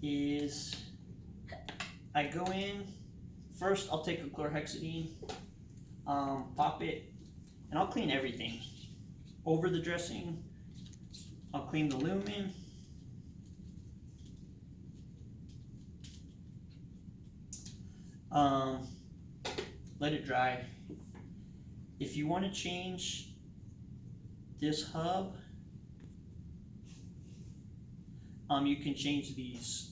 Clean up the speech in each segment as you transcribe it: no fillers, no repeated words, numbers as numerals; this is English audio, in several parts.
is I go in, first I'll take a chlorhexidine, pop it, and I'll clean everything. Over the dressing, I'll clean the lumen. Let it dry. If you want to change this hub, you can change these.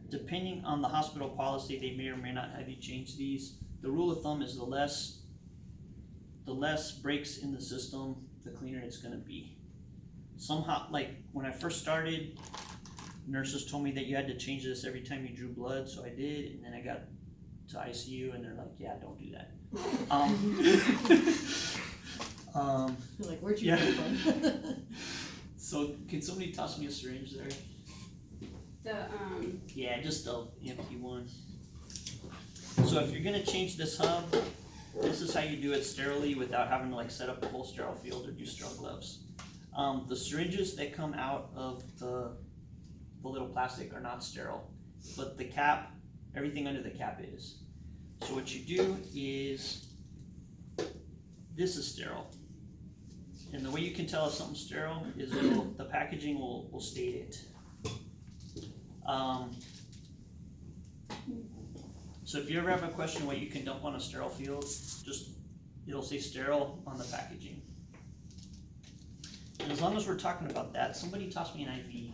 Depending on the hospital policy, they may or may not have you change these. The rule of thumb is the less breaks in the system, the cleaner it's going to be. Somehow, like when I first started, nurses told me that you had to change this every time you drew blood, so I did, and then I got to ICU, and they're like, "Yeah, don't do that." You're like, where'd you come from? So, can somebody toss me a syringe there? Yeah, just the empty one. So if you're gonna change this hub, this is how you do it sterilely without having to like set up a whole sterile field or do sterile gloves. The syringes that come out of the little plastic are not sterile, but the cap, everything under the cap is. So what you do is, this is sterile. And the way you can tell if something's sterile is the packaging will state it. So if you ever have a question what you can dump on a sterile field, just it'll say sterile on the packaging. And as long as we're talking about that, somebody toss me an IV.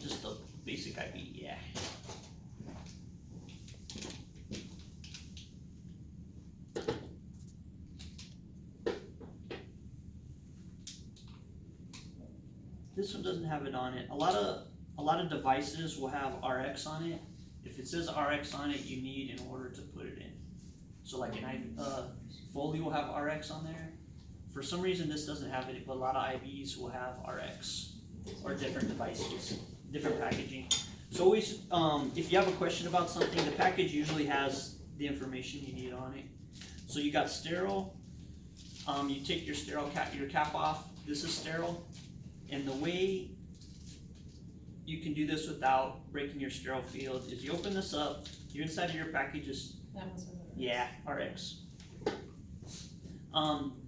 Just the basic IV, yeah. This one doesn't have it on it. A lot of devices will have RX on it. If it says RX on it, you need in order to put it in. So like an Foley will have RX on there. For some reason this doesn't have it, but a lot of IVs will have RX or different devices, different packaging. So always, if you have a question about something, the package usually has the information you need on it. So you got sterile. You take your sterile cap off. This is sterile. And the way you can do this without breaking your sterile field is you open this up, your inside of your package is, yeah, RX.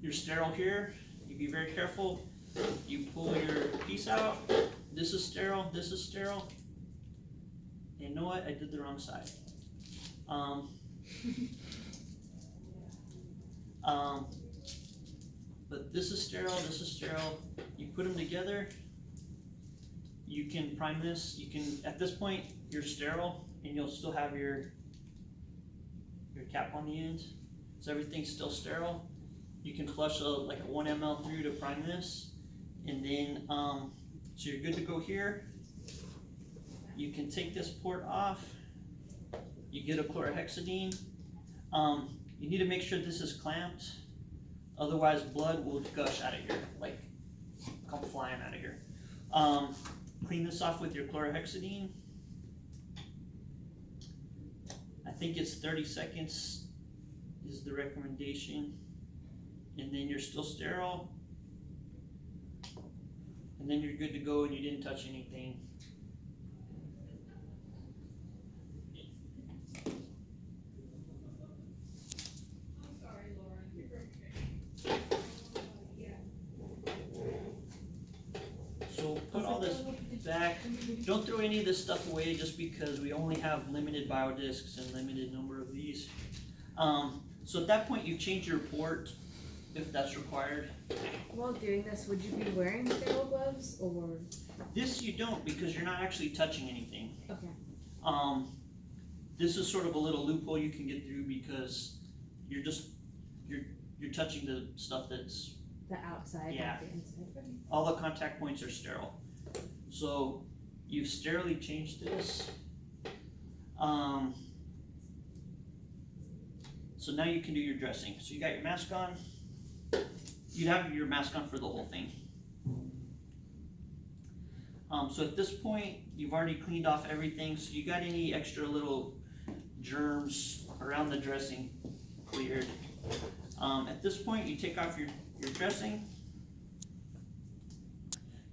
Your sterile here, you be very careful. You pull your piece out, this is sterile, this is sterile. And you know what, I did the wrong side. But this is sterile, you put them together, you can prime this, you can, at this point, you're sterile, and you'll still have your cap on the end, so everything's still sterile. You can flush like a 1 ml through to prime this, and then, so you're good to go here. You can take this port off, you get a chlorhexidine. You need to make sure this is clamped, otherwise blood will gush out of here, like come flying out of here. Clean this off with your chlorhexidine. I think it's 30 seconds is the recommendation. And then you're still sterile. And then you're good to go and you didn't touch anything. So put all this back. Don't throw any of this stuff away just because we only have limited biodiscs and limited number of these. So at that point you change your port if that's required. While doing this, would you be wearing sterile gloves or? This you don't because you're not actually touching anything. Okay. This is sort of a little loophole you can get through because you're touching the stuff that's The outside, yeah. not the inside. All the contact points are sterile. So you've sterilely changed this. So now you can do your dressing. So you got your mask on. You'd have your mask on for the whole thing. So at this point, you've already cleaned off everything. So you got any extra little germs around the dressing cleared. At this point, you take off your dressing.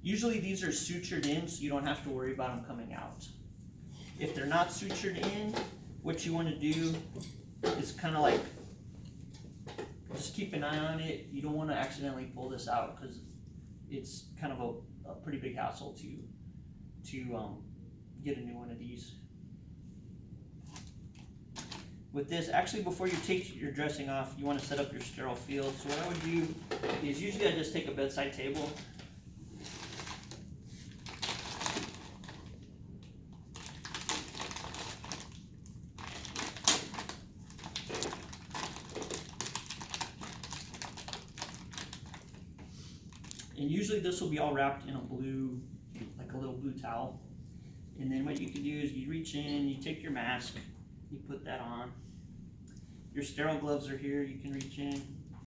Usually these are sutured in, so you don't have to worry about them coming out. If they're not sutured in, what you want to do is kind of like, just keep an eye on it. You don't want to accidentally pull this out because it's kind of a pretty big hassle to get a new one of these. With this, actually before you take your dressing off, you want to set up your sterile field. So what I would do is usually I just take a bedside table. And usually this will be all wrapped in a blue, like a little blue towel. And then what you can do is you reach in, you take your mask, you put that on. Your sterile gloves are here, you can reach in,